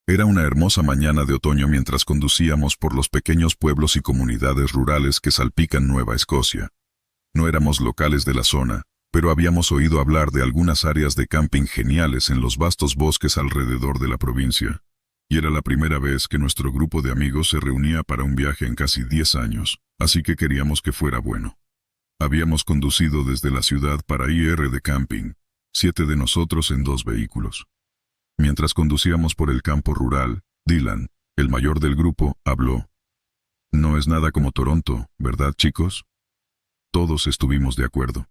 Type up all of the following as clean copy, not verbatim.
Era una hermosa mañana de otoño mientras conducíamos por los pequeños pueblos y comunidades rurales que salpican Nueva Escocia. No éramos locales de la zona, pero habíamos oído hablar de algunas áreas de camping geniales en los vastos bosques alrededor de la provincia. Y era la primera vez que nuestro grupo de amigos se reunía para un viaje en casi 10 años, así que queríamos que fuera bueno. Habíamos conducido desde la ciudad para ir de camping, 7 de nosotros en 2 vehículos. Mientras conducíamos por el campo rural, Dylan, el mayor del grupo, habló. No es nada como Toronto, ¿verdad, chicos? Todos estuvimos de acuerdo.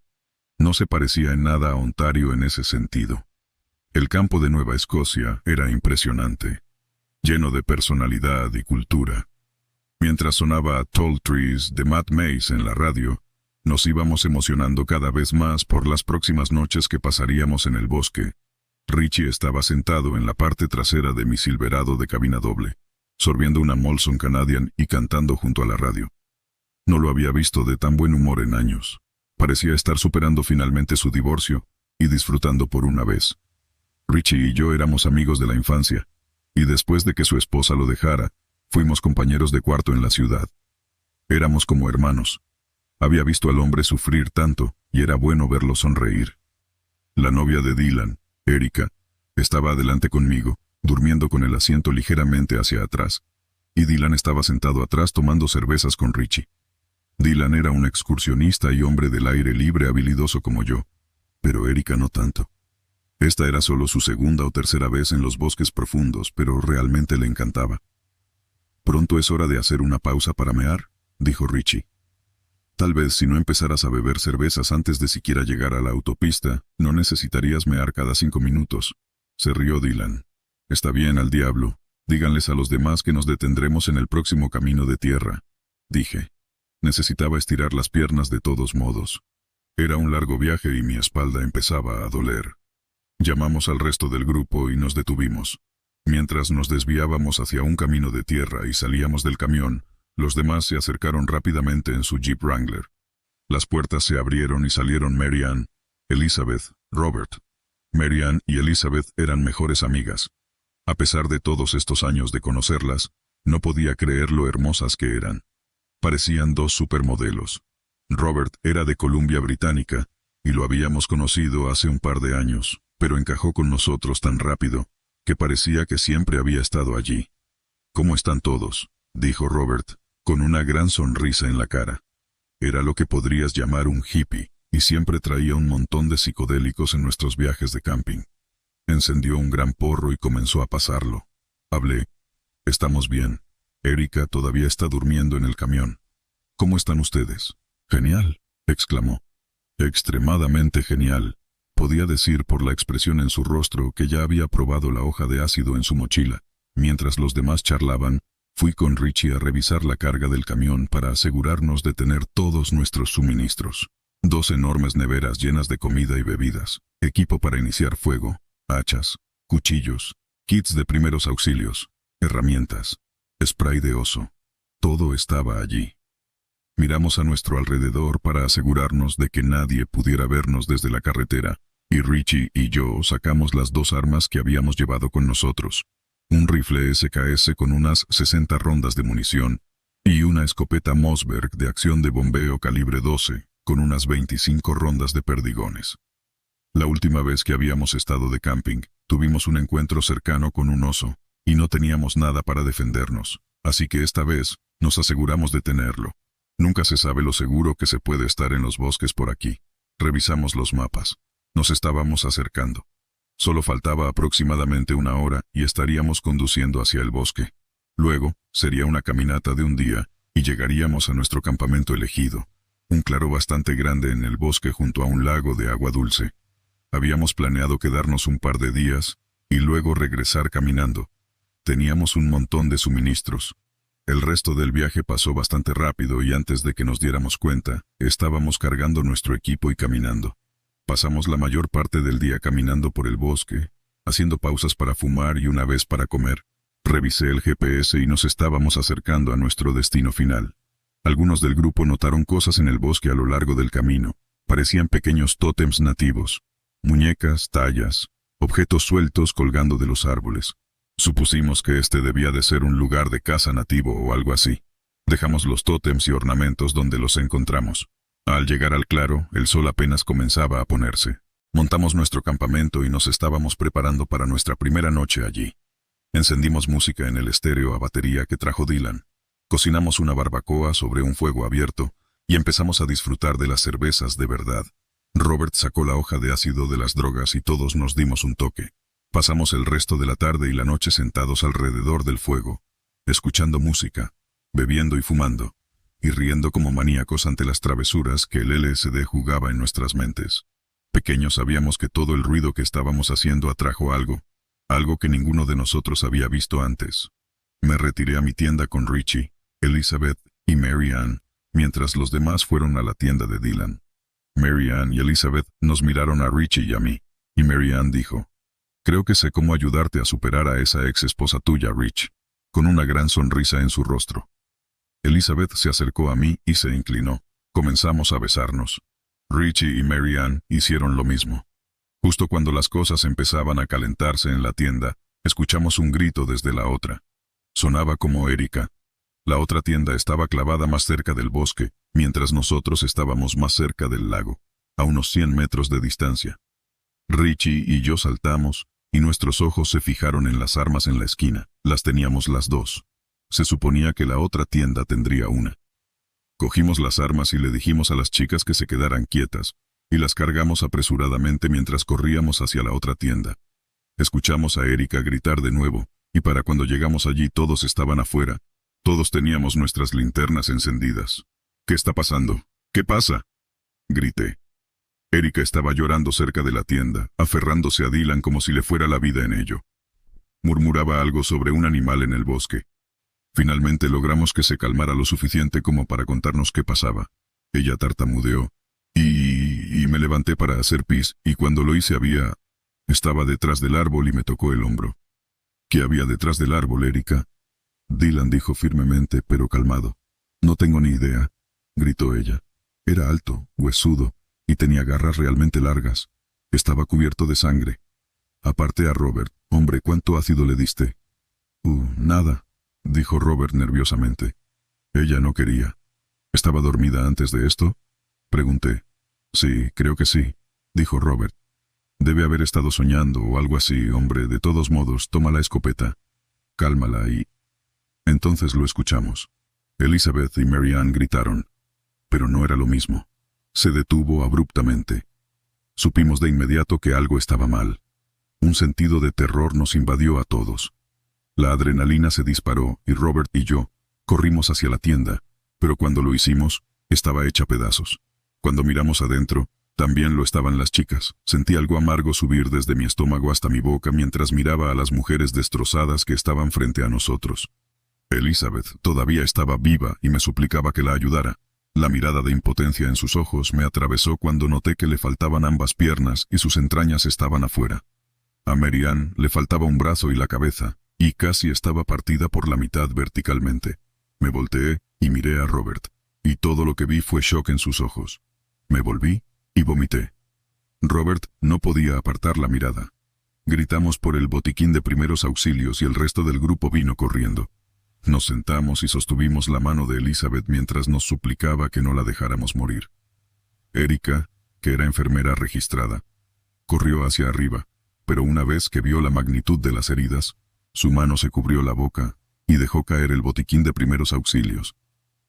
No se parecía en nada a Ontario en ese sentido. El campo de Nueva Escocia era impresionante, lleno de personalidad y cultura. Mientras sonaba Tall Trees de Matt Mays en la radio, nos íbamos emocionando cada vez más por las próximas noches que pasaríamos en el bosque. Richie estaba sentado en la parte trasera de mi Silverado de cabina doble, sorbiendo una Molson Canadian y cantando junto a la radio. No lo había visto de tan buen humor en años. Parecía estar superando finalmente su divorcio y disfrutando por una vez. Richie y yo éramos amigos de la infancia, y después de que su esposa lo dejara, fuimos compañeros de cuarto en la ciudad. Éramos como hermanos. Había visto al hombre sufrir tanto, y era bueno verlo sonreír. La novia de Dylan, Erika, estaba adelante conmigo, durmiendo con el asiento ligeramente hacia atrás, y Dylan estaba sentado atrás tomando cervezas con Richie. Dylan era un excursionista y hombre del aire libre habilidoso como yo, pero Erika no tanto. Esta era solo su segunda o tercera vez en los bosques profundos, pero realmente le encantaba. «Pronto es hora de hacer una pausa para mear», dijo Richie. «Tal vez si no empezaras a beber cervezas antes de siquiera llegar a la autopista, no necesitarías mear cada 5 minutos», se rió Dylan. «Está bien, al diablo. Díganles a los demás que nos detendremos en el próximo camino de tierra», dije. Necesitaba estirar las piernas de todos modos. Era un largo viaje y mi espalda empezaba a doler. Llamamos al resto del grupo y nos detuvimos. Mientras nos desviábamos hacia un camino de tierra y salíamos del camión, los demás se acercaron rápidamente en su Jeep Wrangler. Las puertas se abrieron y salieron Mary Ann, Elizabeth, Robert. Mary Ann y Elizabeth eran mejores amigas. A pesar de todos estos años de conocerlas, no podía creer lo hermosas que eran. Parecían 2 supermodelos. Robert era de Columbia Británica, y lo habíamos conocido hace un par de años, pero encajó con nosotros tan rápido, que parecía que siempre había estado allí. «¿Cómo están todos?», dijo Robert, con una gran sonrisa en la cara. Era lo que podrías llamar un hippie, y siempre traía un montón de psicodélicos en nuestros viajes de camping. Encendió un gran porro y comenzó a pasarlo. Hablé. «Estamos bien. Erika todavía está durmiendo en el camión. ¿Cómo están ustedes?» «Genial», exclamó. «Extremadamente genial». Podía decir por la expresión en su rostro que ya había probado la hoja de ácido en su mochila. Mientras los demás charlaban, fui con Richie a revisar la carga del camión para asegurarnos de tener todos nuestros suministros. 2 enormes neveras llenas de comida y bebidas, equipo para iniciar fuego, hachas, cuchillos, kits de primeros auxilios, herramientas, spray de oso. Todo estaba allí. Miramos a nuestro alrededor para asegurarnos de que nadie pudiera vernos desde la carretera, y Richie y yo sacamos las 2 armas que habíamos llevado con nosotros. Un rifle SKS con unas 60 rondas de munición, y una escopeta Mossberg de acción de bombeo calibre 12, con unas 25 rondas de perdigones. La última vez que habíamos estado de camping, tuvimos un encuentro cercano con un oso, y no teníamos nada para defendernos, así que esta vez nos aseguramos de tenerlo. Nunca se sabe lo seguro que se puede estar en los bosques por aquí. Revisamos los mapas. Nos estábamos acercando. Solo faltaba aproximadamente 1 hora y estaríamos conduciendo hacia el bosque. Luego, sería una caminata de un día y llegaríamos a nuestro campamento elegido, un claro bastante grande en el bosque junto a un lago de agua dulce. Habíamos planeado quedarnos un par de días y luego regresar caminando. Teníamos un montón de suministros. El resto del viaje pasó bastante rápido y antes de que nos diéramos cuenta, estábamos cargando nuestro equipo y caminando. Pasamos la mayor parte del día caminando por el bosque, haciendo pausas para fumar y una vez para comer. Revisé el GPS y nos estábamos acercando a nuestro destino final. Algunos del grupo notaron cosas en el bosque a lo largo del camino. Parecían pequeños tótems nativos, muñecas, tallas, objetos sueltos colgando de los árboles. Supusimos que este debía de ser un lugar de caza nativo o algo así. Dejamos los tótems y ornamentos donde los encontramos. Al llegar al claro, el sol apenas comenzaba a ponerse. Montamos nuestro campamento y nos estábamos preparando para nuestra primera noche allí. Encendimos música en el estéreo a batería que trajo Dylan. Cocinamos una barbacoa sobre un fuego abierto y empezamos a disfrutar de las cervezas de verdad. Robert sacó la hoja de ácido de las drogas y todos nos dimos un toque. Pasamos el resto de la tarde y la noche sentados alrededor del fuego, escuchando música, bebiendo y fumando, y riendo como maníacos ante las travesuras que el LSD jugaba en nuestras mentes. Pequeños sabíamos que todo el ruido que estábamos haciendo atrajo algo que ninguno de nosotros había visto antes. Me retiré a mi tienda con Richie, Elizabeth y Mary Ann, mientras los demás fueron a la tienda de Dylan. Mary Ann y Elizabeth nos miraron a Richie y a mí, y Mary Ann dijo: «Creo que sé cómo ayudarte a superar a esa ex esposa tuya, Rich», con una gran sonrisa en su rostro. Elizabeth se acercó a mí y se inclinó. Comenzamos a besarnos. Richie y Mary Ann hicieron lo mismo. Justo cuando las cosas empezaban a calentarse en la tienda, escuchamos un grito desde la otra. Sonaba como Erika. La otra tienda estaba clavada más cerca del bosque, mientras nosotros estábamos más cerca del lago, a unos 100 metros de distancia. Richie y yo saltamos, y nuestros ojos se fijaron en las armas en la esquina. Las teníamos las dos. Se suponía que la otra tienda tendría una. Cogimos las armas y le dijimos a las chicas que se quedaran quietas, y las cargamos apresuradamente mientras corríamos hacia la otra tienda. Escuchamos a Erika gritar de nuevo, y para cuando llegamos allí todos estaban afuera. Todos teníamos nuestras linternas encendidas. «¿Qué está pasando? ¿Qué pasa?», grité. Erika estaba llorando cerca de la tienda, aferrándose a Dylan como si le fuera la vida en ello. Murmuraba algo sobre un animal en el bosque. Finalmente logramos que se calmara lo suficiente como para contarnos qué pasaba. Ella tartamudeó. Y me levanté para hacer pis, y cuando lo hice estaba detrás del árbol y me tocó el hombro. «¿Qué había detrás del árbol, Erika?», Dylan dijo firmemente, pero calmado. «No tengo ni idea», gritó ella. Era alto, huesudo, y tenía garras realmente largas. Estaba cubierto de sangre. Aparté a Robert. «Hombre, ¿cuánto ácido le diste?». Nada», dijo Robert nerviosamente. Ella no quería. «¿Estaba dormida antes de esto?», pregunté. «Sí, creo que sí», dijo Robert. «Debe haber estado soñando o algo así, hombre. De todos modos, toma la escopeta. Cálmala y...». Entonces lo escuchamos. Elizabeth y Mary Ann gritaron. Pero no era lo mismo. Se detuvo abruptamente. Supimos de inmediato que algo estaba mal. Un sentido de terror nos invadió a todos. La adrenalina se disparó y Robert y yo corrimos hacia la tienda, pero cuando lo hicimos, estaba hecha pedazos. Cuando miramos adentro, también lo estaban las chicas. Sentí algo amargo subir desde mi estómago hasta mi boca mientras miraba a las mujeres destrozadas que estaban frente a nosotros. Elizabeth todavía estaba viva y me suplicaba que la ayudara. La mirada de impotencia en sus ojos me atravesó cuando noté que le faltaban ambas piernas y sus entrañas estaban afuera. A Mary Ann le faltaba un brazo y la cabeza, y casi estaba partida por la mitad verticalmente. Me volteé y miré a Robert, y todo lo que vi fue shock en sus ojos. Me volví y vomité. Robert no podía apartar la mirada. Gritamos por el botiquín de primeros auxilios y el resto del grupo vino corriendo. Nos sentamos y sostuvimos la mano de Elizabeth mientras nos suplicaba que no la dejáramos morir. Erika, que era enfermera registrada, corrió hacia arriba, pero una vez que vio la magnitud de las heridas, su mano se cubrió la boca y dejó caer el botiquín de primeros auxilios.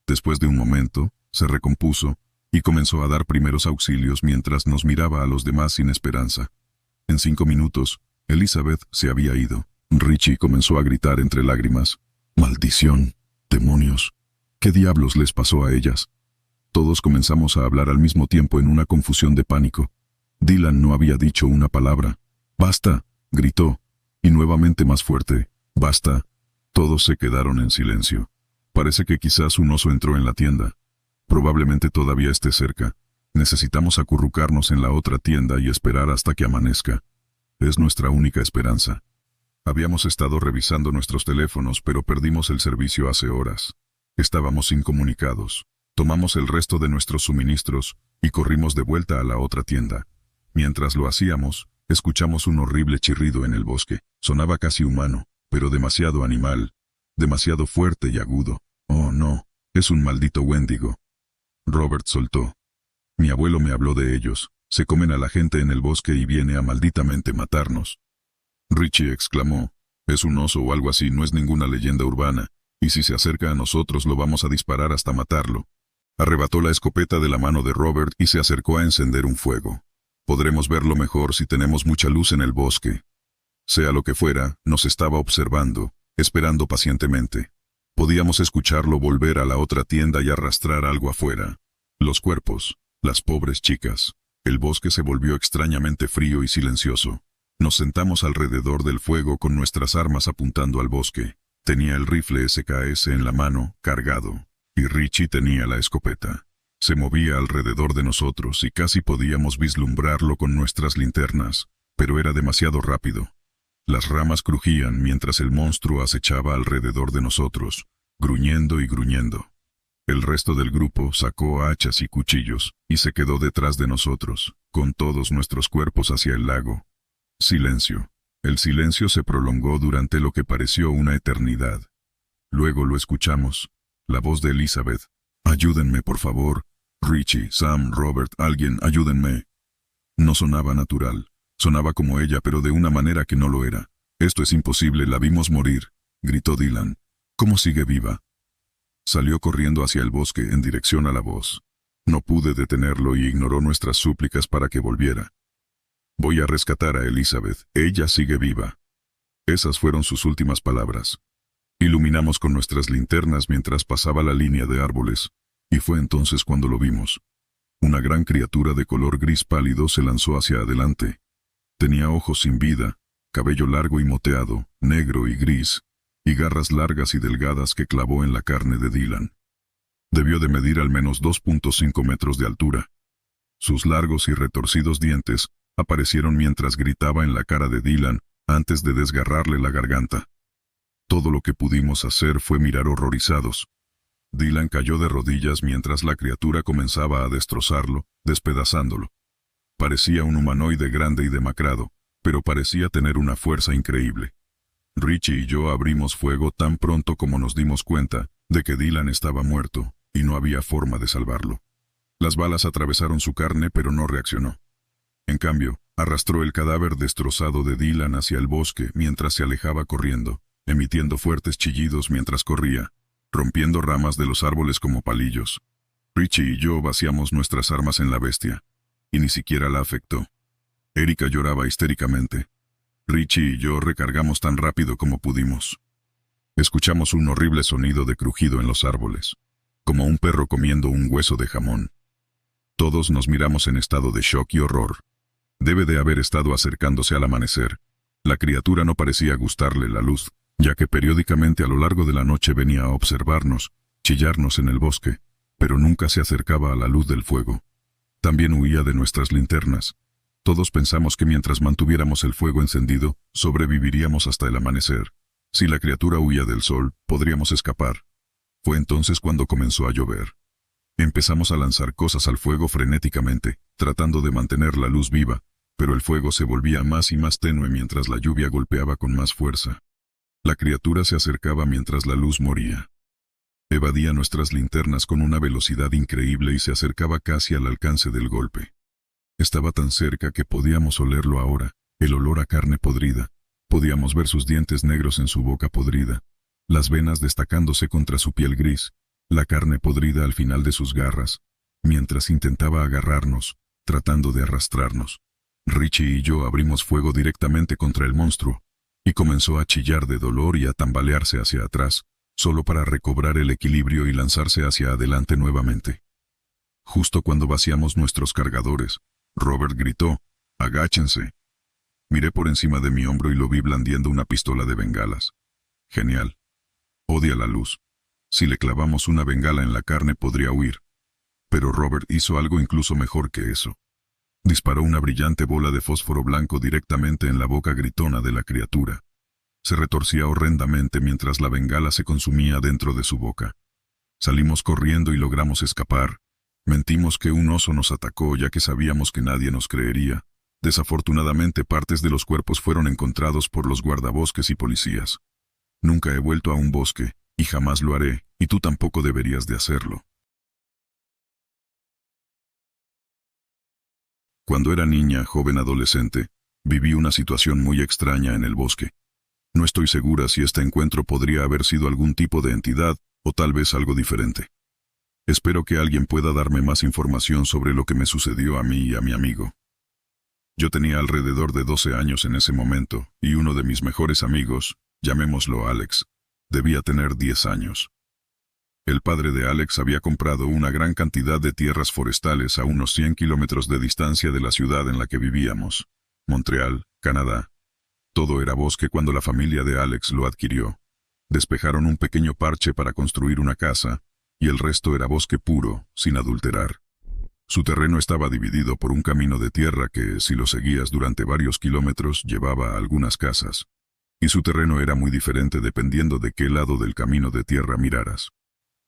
Después de un momento, se recompuso y comenzó a dar primeros auxilios mientras nos miraba a los demás sin esperanza. En 5 minutos, Elizabeth se había ido. Richie comenzó a gritar entre lágrimas. «¡Maldición! ¡Demonios! ¿Qué diablos les pasó a ellas?». Todos comenzamos a hablar al mismo tiempo en una confusión de pánico. Dylan no había dicho una palabra. «¡Basta!», gritó, y nuevamente más fuerte. «¡Basta!». Todos se quedaron en silencio. Parece que quizás un oso entró en la tienda. Probablemente todavía esté cerca. Necesitamos acurrucarnos en la otra tienda y esperar hasta que amanezca. Es nuestra única esperanza. Habíamos estado revisando nuestros teléfonos, pero perdimos el servicio hace horas. Estábamos incomunicados. Tomamos el resto de nuestros suministros y corrimos de vuelta a la otra tienda. Mientras lo hacíamos, escuchamos un horrible chirrido en el bosque. Sonaba casi humano. pero demasiado animal, demasiado fuerte y agudo. Oh, no, es un maldito Wendigo. Robert soltó. Mi abuelo me habló de ellos. Se comen a la gente en el bosque y viene a malditamente matarnos. Richie exclamó. Es un oso o algo así, no es ninguna leyenda urbana, y si se acerca a nosotros lo vamos a disparar hasta matarlo. Arrebató la escopeta de la mano de Robert y se acercó a encender un fuego. Podremos verlo mejor si tenemos mucha luz en el bosque. Sea lo que fuera, nos estaba observando, esperando pacientemente. Podíamos escucharlo volver a la otra tienda y arrastrar algo afuera. Los cuerpos, las pobres chicas. El bosque se volvió extrañamente frío y silencioso. Nos sentamos alrededor del fuego con nuestras armas apuntando al bosque. Tenía el rifle SKS en la mano, cargado, y Richie tenía la escopeta. Se movía alrededor de nosotros y casi podíamos vislumbrarlo con nuestras linternas, pero era demasiado rápido. Las ramas crujían mientras el monstruo acechaba alrededor de nosotros, gruñendo y gruñendo. El resto del grupo sacó hachas y cuchillos y se quedó detrás de nosotros, con todos nuestros cuerpos hacia el lago. Silencio. El silencio se prolongó durante lo que pareció una eternidad. Luego lo escuchamos. La voz de Elizabeth. Ayúdenme, por favor. Richie, Sam, Robert, alguien, ayúdenme. No sonaba natural. Sonaba como ella, pero de una manera que no lo era. Esto es imposible, la vimos morir, gritó Dylan. ¿Cómo sigue viva? Salió corriendo hacia el bosque en dirección a la voz. No pude detenerlo y ignoró nuestras súplicas para que volviera. Voy a rescatar a Elizabeth, ella sigue viva. Esas fueron sus últimas palabras. Iluminamos con nuestras linternas mientras pasaba la línea de árboles, y fue entonces cuando lo vimos. Una gran criatura de color gris pálido se lanzó hacia adelante. Tenía ojos sin vida, cabello largo y moteado, negro y gris, y garras largas y delgadas que clavó en la carne de Dylan. Debió de medir al menos 2.5 metros de altura. Sus largos y retorcidos dientes aparecieron mientras gritaba en la cara de Dylan antes de desgarrarle la garganta. Todo lo que pudimos hacer fue mirar horrorizados. Dylan cayó de rodillas mientras la criatura comenzaba a destrozarlo, despedazándolo. Parecía un humanoide grande y demacrado, pero parecía tener una fuerza increíble. Richie y yo abrimos fuego tan pronto como nos dimos cuenta de que Dylan estaba muerto y no había forma de salvarlo. Las balas atravesaron su carne pero no reaccionó. En cambio, arrastró el cadáver destrozado de Dylan hacia el bosque mientras se alejaba corriendo, emitiendo fuertes chillidos mientras corría, rompiendo ramas de los árboles como palillos. Richie y yo vaciamos nuestras armas en la bestia, y ni siquiera la afectó. Erika lloraba histéricamente. Richie y yo recargamos tan rápido como pudimos. Escuchamos un horrible sonido de crujido en los árboles, como un perro comiendo un hueso de jamón. Todos nos miramos en estado de shock y horror. Debe de haber estado acercándose al amanecer. La criatura no parecía gustarle la luz, ya que periódicamente a lo largo de la noche venía a observarnos, chillarnos en el bosque, pero nunca se acercaba a la luz del fuego. También huía de nuestras linternas. Todos pensamos que mientras mantuviéramos el fuego encendido, sobreviviríamos hasta el amanecer. Si la criatura huía del sol, podríamos escapar. Fue entonces cuando comenzó a llover. Empezamos a lanzar cosas al fuego frenéticamente, tratando de mantener la luz viva, pero el fuego se volvía más y más tenue mientras la lluvia golpeaba con más fuerza. La criatura se acercaba mientras la luz moría. Evadía nuestras linternas con una velocidad increíble y se acercaba casi al alcance del golpe. Estaba tan cerca que podíamos olerlo ahora, el olor a carne podrida. Podíamos ver sus dientes negros en su boca podrida, las venas destacándose contra su piel gris, la carne podrida al final de sus garras, mientras intentaba agarrarnos, tratando de arrastrarnos. Richie y yo abrimos fuego directamente contra el monstruo, y comenzó a chillar de dolor y a tambalearse hacia atrás, solo para recobrar el equilibrio y lanzarse hacia adelante nuevamente. Justo cuando vaciamos nuestros cargadores, Robert gritó, «¡Agáchense!». Miré por encima de mi hombro y lo vi blandiendo una pistola de bengalas. Genial. Odia la luz. Si le clavamos una bengala en la carne podría huir. Pero Robert hizo algo incluso mejor que eso. Disparó una brillante bola de fósforo blanco directamente en la boca gritona de la criatura. Se retorcía horrendamente mientras la bengala se consumía dentro de su boca. Salimos corriendo y logramos escapar. Mentimos que un oso nos atacó ya que sabíamos que nadie nos creería. Desafortunadamente partes de los cuerpos fueron encontrados por los guardabosques y policías. Nunca he vuelto a un bosque, y jamás lo haré, y tú tampoco deberías de hacerlo. Cuando era niña, joven adolescente, viví una situación muy extraña en el bosque. No estoy segura si este encuentro podría haber sido algún tipo de entidad, o tal vez algo diferente. Espero que alguien pueda darme más información sobre lo que me sucedió a mí y a mi amigo. Yo tenía alrededor de 12 años en ese momento, y uno de mis mejores amigos, llamémoslo Alex, debía tener 10 años. El padre de Alex había comprado una gran cantidad de tierras forestales a unos 100 kilómetros de distancia de la ciudad en la que vivíamos, Montreal, Canadá. Todo era bosque cuando la familia de Alex lo adquirió. Despejaron un pequeño parche para construir una casa, y el resto era bosque puro, sin adulterar. Su terreno estaba dividido por un camino de tierra que, si lo seguías durante varios kilómetros, llevaba a algunas casas. Y su terreno era muy diferente dependiendo de qué lado del camino de tierra miraras.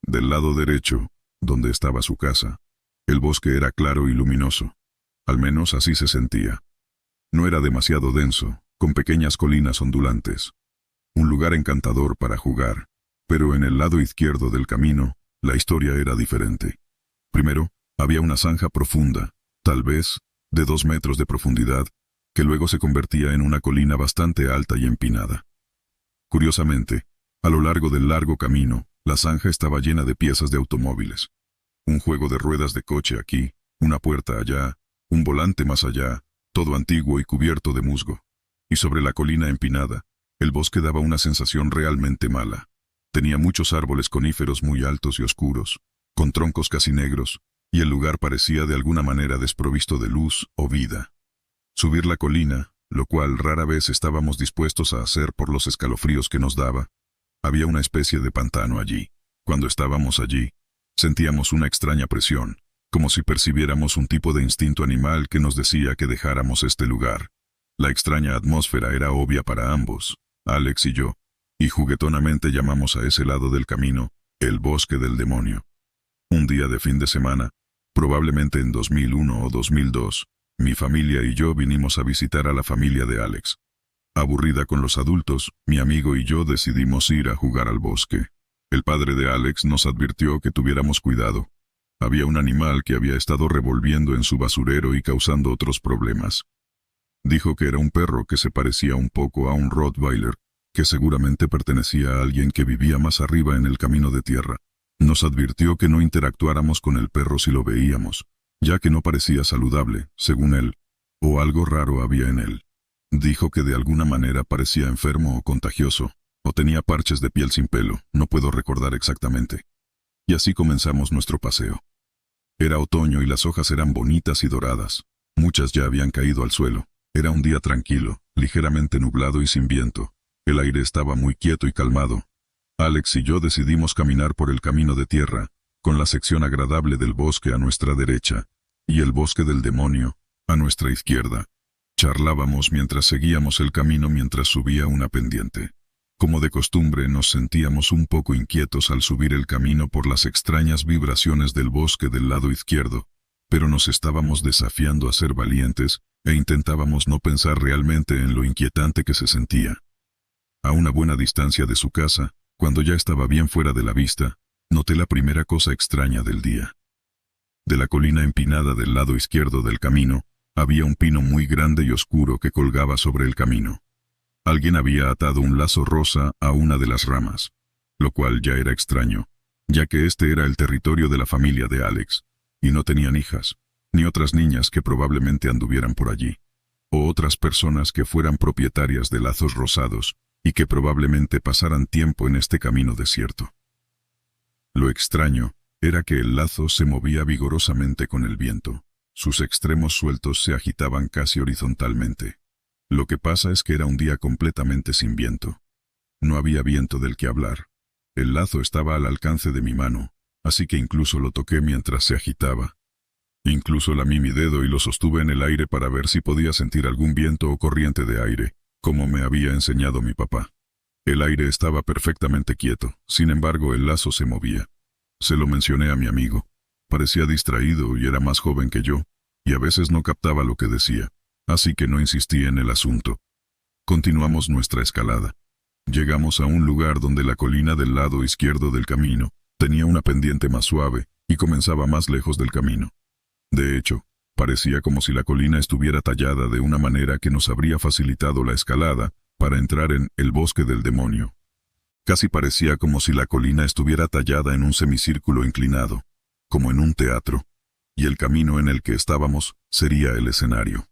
Del lado derecho, donde estaba su casa, el bosque era claro y luminoso. Al menos así se sentía. No era demasiado denso, con pequeñas colinas ondulantes. Un lugar encantador para jugar, pero en el lado izquierdo del camino, la historia era diferente. Primero, había una zanja profunda, tal vez, de 2 metros de profundidad, que luego se convertía en una colina bastante alta y empinada. Curiosamente, a lo largo del largo camino, la zanja estaba llena de piezas de automóviles. Un juego de ruedas de coche aquí, una puerta allá, un volante más allá, todo antiguo y cubierto de musgo. Y sobre la colina empinada, el bosque daba una sensación realmente mala. Tenía muchos árboles coníferos muy altos y oscuros, con troncos casi negros, y el lugar parecía de alguna manera desprovisto de luz o vida. Subir la colina, lo cual rara vez estábamos dispuestos a hacer por los escalofríos que nos daba. Había una especie de pantano allí. Cuando estábamos allí, sentíamos una extraña presión, como si percibiéramos un tipo de instinto animal que nos decía que dejáramos este lugar. La extraña atmósfera era obvia para ambos, Alex y yo, y juguetonamente llamamos a ese lado del camino el bosque del demonio. Un día de fin de semana, probablemente en 2001 o 2002, mi familia y yo vinimos a visitar a la familia de Alex. Aburrida con los adultos, mi amigo y yo decidimos ir a jugar al bosque. El padre de Alex nos advirtió que tuviéramos cuidado. Había un animal que había estado revolviendo en su basurero y causando otros problemas. Dijo que era un perro que se parecía un poco a un Rottweiler, que seguramente pertenecía a alguien que vivía más arriba en el camino de tierra. Nos advirtió que no interactuáramos con el perro si lo veíamos, ya que no parecía saludable, según él, o algo raro había en él. Dijo que de alguna manera parecía enfermo o contagioso, o tenía parches de piel sin pelo, no puedo recordar exactamente. Y así comenzamos nuestro paseo. Era otoño y las hojas eran bonitas y doradas. Muchas ya habían caído al suelo. Era un día tranquilo, ligeramente nublado y sin viento. El aire estaba muy quieto y calmado. Alex y yo decidimos caminar por el camino de tierra, con la sección agradable del bosque a nuestra derecha, y el bosque del demonio, a nuestra izquierda. Charlábamos mientras seguíamos el camino mientras subía una pendiente. Como de costumbre nos sentíamos un poco inquietos al subir el camino por las extrañas vibraciones del bosque del lado izquierdo, pero nos estábamos desafiando a ser valientes e intentábamos no pensar realmente en lo inquietante que se sentía. A una buena distancia de su casa, cuando ya estaba bien fuera de la vista, noté la primera cosa extraña del día. De la colina empinada del lado izquierdo del camino, había un pino muy grande y oscuro que colgaba sobre el camino. Alguien había atado un lazo rosa a una de las ramas, lo cual ya era extraño, ya que este era el territorio de la familia de Alex, y no tenían hijas, ni otras niñas que probablemente anduvieran por allí, o otras personas que fueran propietarias de lazos rosados y que probablemente pasaran tiempo en este camino desierto. Lo extraño era que el lazo se movía vigorosamente con el viento. Sus extremos sueltos se agitaban casi horizontalmente. Lo que pasa es que era un día completamente sin viento. No había viento del que hablar. El lazo estaba al alcance de mi mano, así que incluso lo toqué mientras se agitaba. Incluso lamí mi dedo y lo sostuve en el aire para ver si podía sentir algún viento o corriente de aire, como me había enseñado mi papá. El aire estaba perfectamente quieto, sin embargo el lazo se movía. Se lo mencioné a mi amigo. Parecía distraído y era más joven que yo, y a veces no captaba lo que decía, así que no insistí en el asunto. Continuamos nuestra escalada. Llegamos a un lugar donde la colina del lado izquierdo del camino tenía una pendiente más suave y comenzaba más lejos del camino. De hecho, parecía como si la colina estuviera tallada de una manera que nos habría facilitado la escalada para entrar en el bosque del demonio. Casi parecía como si la colina estuviera tallada en un semicírculo inclinado, como en un teatro, y el camino en el que estábamos sería el escenario.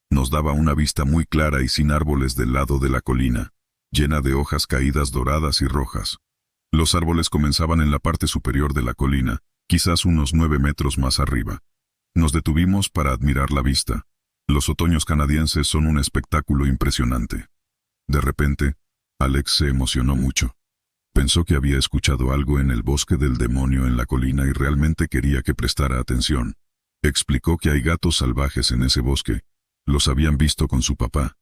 Nos daba una vista muy clara y sin árboles del lado de la colina, llena de hojas caídas doradas y rojas. Los árboles comenzaban en la parte superior de la colina, quizás unos 9 metros más arriba. Nos detuvimos para admirar la vista. Los otoños canadienses son un espectáculo impresionante. De repente, Alex se emocionó mucho. Pensó que había escuchado algo en el bosque del demonio en la colina y realmente quería que prestara atención. Explicó que hay gatos salvajes en ese bosque. Los habían visto con su papá.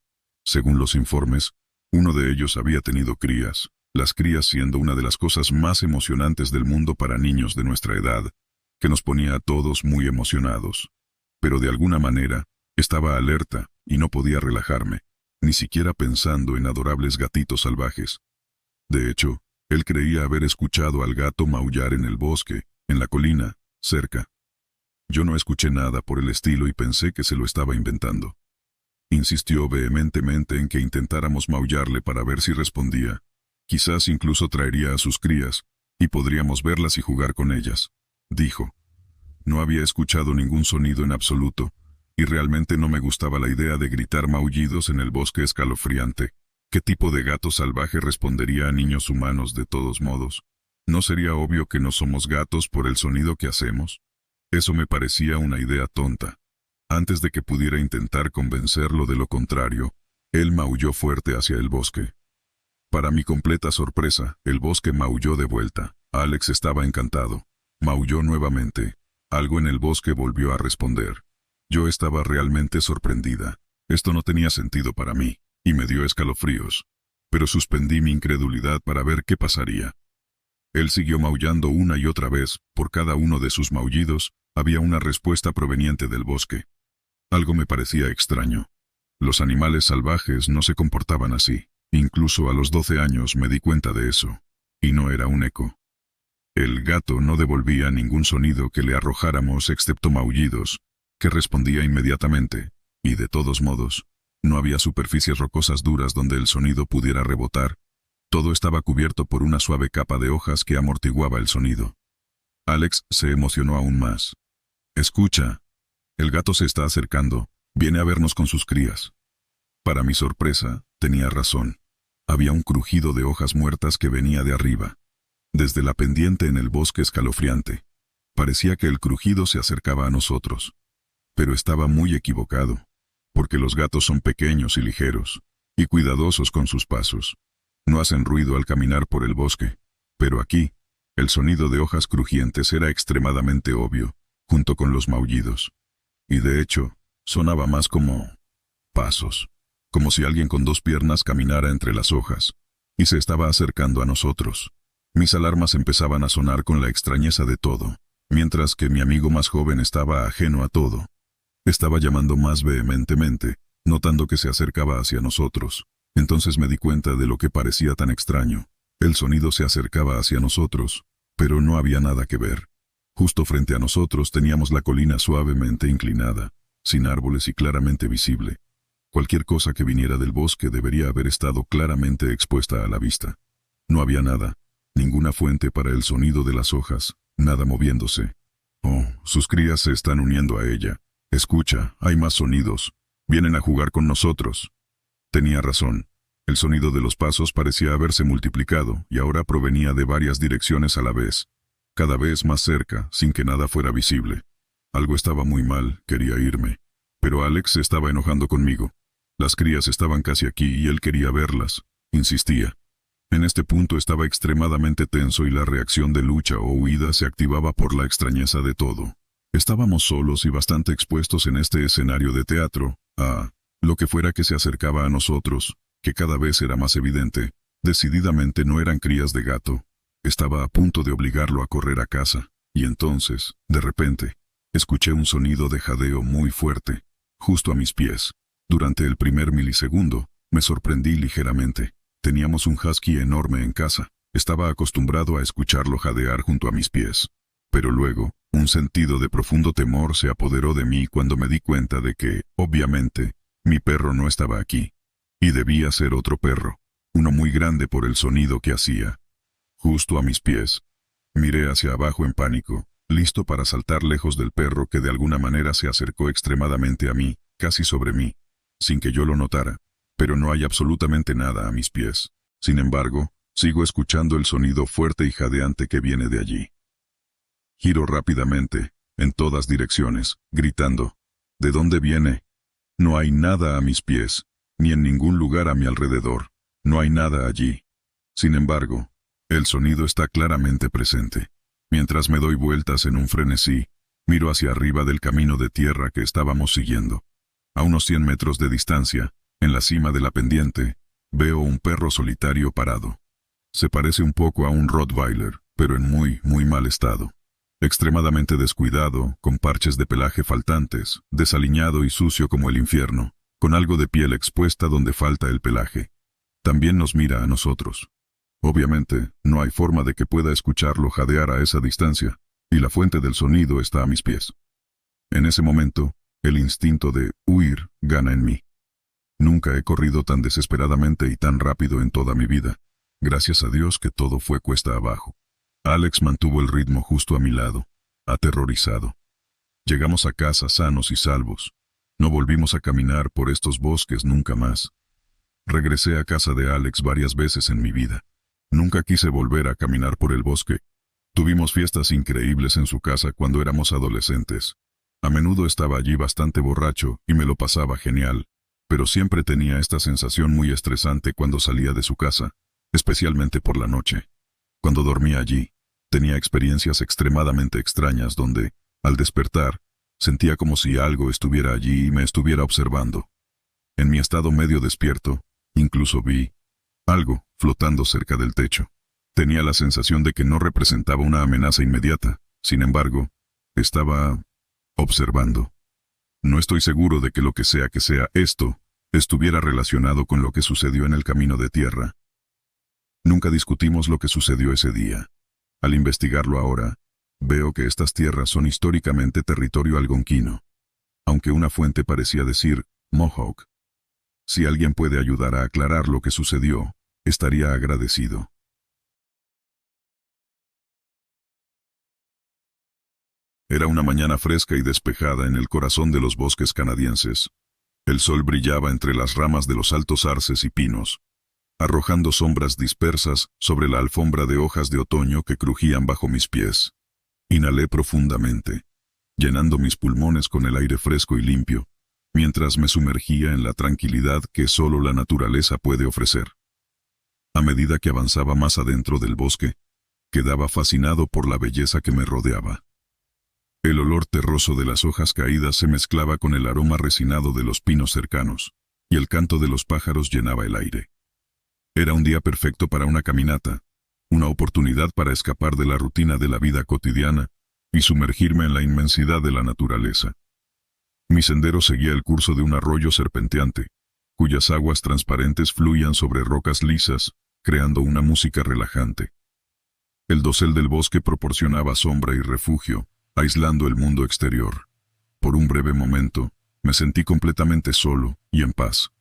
Según los informes, uno de ellos había tenido crías, las crías siendo una de las cosas más emocionantes del mundo para niños de nuestra edad, que nos ponía a todos muy emocionados. Pero de alguna manera, estaba alerta y no podía relajarme, ni siquiera pensando en adorables gatitos salvajes. De hecho, él creía haber escuchado al gato maullar en el bosque, en la colina, cerca. Yo no escuché nada por el estilo y pensé que se lo estaba inventando. Insistió vehementemente en que intentáramos maullarle para ver si respondía. Quizás incluso traería a sus crías, y podríamos verlas y jugar con ellas, dijo. No había escuchado ningún sonido en absoluto, y realmente no me gustaba la idea de gritar maullidos en el bosque escalofriante. ¿Qué tipo de gato salvaje respondería a niños humanos de todos modos? ¿No sería obvio que no somos gatos por el sonido que hacemos? Eso me parecía una idea tonta. Antes de que pudiera intentar convencerlo de lo contrario, él maulló fuerte hacia el bosque. Para mi completa sorpresa, el bosque maulló de vuelta. Alex estaba encantado. Maulló nuevamente. Algo en el bosque volvió a responder. Yo estaba realmente sorprendida. Esto no tenía sentido para mí, y me dio escalofríos. Pero suspendí mi incredulidad para ver qué pasaría. Él siguió maullando una y otra vez. Por cada uno de sus maullidos, había una respuesta proveniente del bosque. Algo me parecía extraño. Los animales salvajes no se comportaban así. Incluso a los 12 años me di cuenta de eso. Y no era un eco. El gato no devolvía ningún sonido que le arrojáramos excepto maullidos, que respondía inmediatamente, y de todos modos, no había superficies rocosas duras donde el sonido pudiera rebotar. Todo estaba cubierto por una suave capa de hojas que amortiguaba el sonido. Alex se emocionó aún más. «Escucha. El gato se está acercando. Viene a vernos con sus crías». Para mi sorpresa, tenía razón. Había un crujido de hojas muertas que venía de arriba, desde la pendiente en el bosque escalofriante. Parecía que el crujido se acercaba a nosotros. Pero estaba muy equivocado, porque los gatos son pequeños y ligeros, y cuidadosos con sus pasos. No hacen ruido al caminar por el bosque, pero aquí, el sonido de hojas crujientes era extremadamente obvio, junto con los maullidos. Y de hecho, sonaba más como pasos, como si alguien con 2 piernas caminara entre las hojas, y se estaba acercando a nosotros. Mis alarmas empezaban a sonar con la extrañeza de todo, mientras que mi amigo más joven estaba ajeno a todo. Estaba llamando más vehementemente, notando que se acercaba hacia nosotros. Entonces me di cuenta de lo que parecía tan extraño. El sonido se acercaba hacia nosotros, pero no había nada que ver. Justo frente a nosotros teníamos la colina suavemente inclinada, sin árboles y claramente visible. Cualquier cosa que viniera del bosque debería haber estado claramente expuesta a la vista. No había nada, ninguna fuente para el sonido de las hojas, nada moviéndose. Oh, sus crías se están uniendo a ella. Escucha, hay más sonidos. Vienen a jugar con nosotros. Tenía razón. El sonido de los pasos parecía haberse multiplicado y ahora provenía de varias direcciones a la vez, cada vez más cerca, sin que nada fuera visible. Algo estaba muy mal, quería irme. Pero Alex se estaba enojando conmigo. Las crías estaban casi aquí y él quería verlas. Insistía. En este punto estaba extremadamente tenso y la reacción de lucha o huida se activaba por la extrañeza de todo. Estábamos solos y bastante expuestos en este escenario de teatro, a lo que fuera que se acercaba a nosotros, que cada vez era más evidente. Decididamente no eran crías de gato. Estaba a punto de obligarlo a correr a casa, y entonces, de repente, escuché un sonido de jadeo muy fuerte, justo a mis pies. Durante el primer milisegundo, me sorprendí ligeramente. Teníamos un husky enorme en casa. Estaba acostumbrado a escucharlo jadear junto a mis pies. Pero luego, un sentido de profundo temor se apoderó de mí cuando me di cuenta de que, obviamente, mi perro no estaba aquí. Y debía ser otro perro, uno muy grande por el sonido que hacía. Justo a mis pies. Miré hacia abajo en pánico, listo para saltar lejos del perro que de alguna manera se acercó extremadamente a mí, casi sobre mí, sin que yo lo notara. Pero no hay absolutamente nada a mis pies. Sin embargo, sigo escuchando el sonido fuerte y jadeante que viene de allí. Giro rápidamente, en todas direcciones, gritando: ¿de dónde viene? No hay nada a mis pies, ni en ningún lugar a mi alrededor. No hay nada allí. Sin embargo, el sonido está claramente presente. Mientras me doy vueltas en un frenesí, miro hacia arriba del camino de tierra que estábamos siguiendo. A unos 100 metros de distancia, en la cima de la pendiente, veo un perro solitario parado. Se parece un poco a un Rottweiler, pero en muy mal estado. Extremadamente descuidado, con parches de pelaje faltantes, desaliñado y sucio como el infierno, con algo de piel expuesta donde falta el pelaje. También nos mira a nosotros. Obviamente, no hay forma de que pueda escucharlo jadear a esa distancia, y la fuente del sonido está a mis pies. En ese momento, el instinto de huir gana en mí. Nunca he corrido tan desesperadamente y tan rápido en toda mi vida. Gracias a Dios que todo fue cuesta abajo. Alex mantuvo el ritmo justo a mi lado, aterrorizado. Llegamos a casa sanos y salvos. No volvimos a caminar por estos bosques nunca más. Regresé a casa de Alex varias veces en mi vida. Nunca quise volver a caminar por el bosque. Tuvimos fiestas increíbles en su casa cuando éramos adolescentes. A menudo estaba allí bastante borracho y me lo pasaba genial, pero siempre tenía esta sensación muy estresante cuando salía de su casa, especialmente por la noche. Cuando dormía allí, tenía experiencias extremadamente extrañas donde, al despertar, sentía como si algo estuviera allí y me estuviera observando. En mi estado medio despierto, incluso vi algo flotando cerca del techo. Tenía la sensación de que no representaba una amenaza inmediata. Sin embargo, estaba observando. No estoy seguro de que lo que sea esto estuviera relacionado con lo que sucedió en el camino de tierra. Nunca discutimos lo que sucedió ese día. Al investigarlo ahora, veo que estas tierras son históricamente territorio algonquino, aunque una fuente parecía decir Mohawk. Si alguien puede ayudar a aclarar lo que sucedió, estaría agradecido. Era una mañana fresca y despejada en el corazón de los bosques canadienses. El sol brillaba entre las ramas de los altos arces y pinos, arrojando sombras dispersas sobre la alfombra de hojas de otoño que crujían bajo mis pies. Inhalé profundamente, llenando mis pulmones con el aire fresco y limpio, mientras me sumergía en la tranquilidad que solo la naturaleza puede ofrecer. A medida que avanzaba más adentro del bosque, quedaba fascinado por la belleza que me rodeaba. El olor terroso de las hojas caídas se mezclaba con el aroma resinado de los pinos cercanos, y el canto de los pájaros llenaba el aire. Era un día perfecto para una caminata, una oportunidad para escapar de la rutina de la vida cotidiana y sumergirme en la inmensidad de la naturaleza. Mi sendero seguía el curso de un arroyo serpenteante, cuyas aguas transparentes fluían sobre rocas lisas, creando una música relajante. El dosel del bosque proporcionaba sombra y refugio, aislando el mundo exterior. Por un breve momento, me sentí completamente solo y en paz.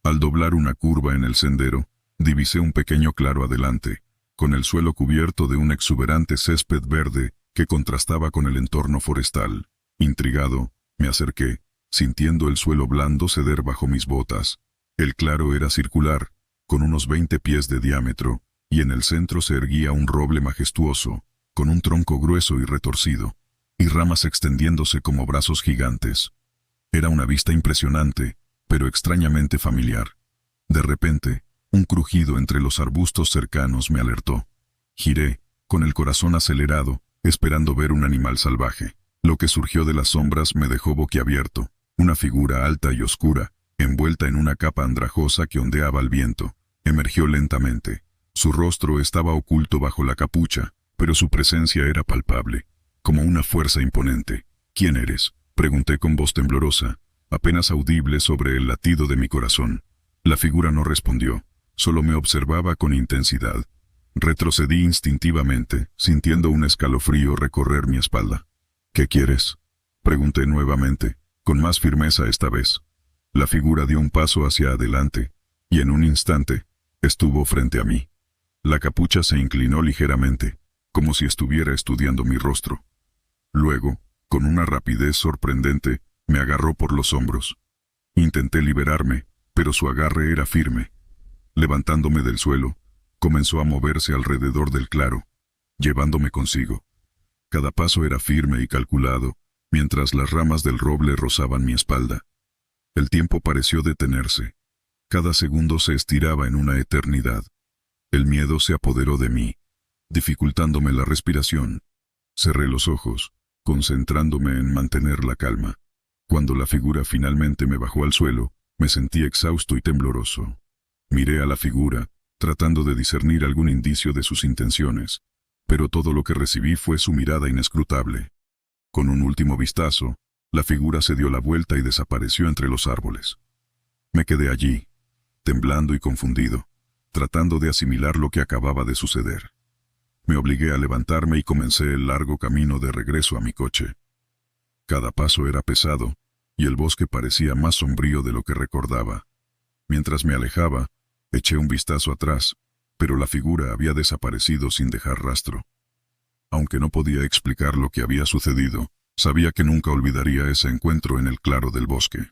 Al doblar una curva en el sendero, divisé un pequeño claro adelante, con el suelo cubierto de un exuberante césped verde que contrastaba con el entorno forestal. Intrigado, me acerqué, sintiendo el suelo blando ceder bajo mis botas. El claro era circular, con unos 20 pies de diámetro, y en el centro se erguía un roble majestuoso, con un tronco grueso y retorcido, y ramas extendiéndose como brazos gigantes. Era una vista impresionante, pero extrañamente familiar. De repente, un crujido entre los arbustos cercanos me alertó. Giré, con el corazón acelerado, esperando ver un animal salvaje. Lo que surgió de las sombras me dejó boquiabierto, una figura alta y oscura, envuelta en una capa andrajosa que ondeaba al viento. Emergió lentamente. Su rostro estaba oculto bajo la capucha, pero su presencia era palpable, como una fuerza imponente. «¿Quién eres?», pregunté con voz temblorosa, apenas audible sobre el latido de mi corazón. La figura no respondió. Solo me observaba con intensidad. Retrocedí instintivamente, sintiendo un escalofrío recorrer mi espalda. ¿Qué quieres?, pregunté nuevamente, con más firmeza esta vez. La figura dio un paso hacia adelante, y en un instante, estuvo frente a mí. La capucha se inclinó ligeramente, como si estuviera estudiando mi rostro. Luego, con una rapidez sorprendente, me agarró por los hombros. Intenté liberarme, pero su agarre era firme. Levantándome del suelo, comenzó a moverse alrededor del claro, llevándome consigo. Cada paso era firme y calculado, mientras las ramas del roble rozaban mi espalda. El tiempo pareció detenerse. Cada segundo se estiraba en una eternidad. El miedo se apoderó de mí, dificultándome la respiración. Cerré los ojos, concentrándome en mantener la calma. Cuando la figura finalmente me bajó al suelo, me sentí exhausto y tembloroso. Miré a la figura, tratando de discernir algún indicio de sus intenciones, pero todo lo que recibí fue su mirada inescrutable. Con un último vistazo, la figura se dio la vuelta y desapareció entre los árboles. Me quedé allí, temblando y confundido, tratando de asimilar lo que acababa de suceder. Me obligué a levantarme y comencé el largo camino de regreso a mi coche. Cada paso era pesado, y el bosque parecía más sombrío de lo que recordaba. Mientras me alejaba, eché un vistazo atrás, pero la figura había desaparecido sin dejar rastro. Aunque no podía explicar lo que había sucedido, sabía que nunca olvidaría ese encuentro en el claro del bosque.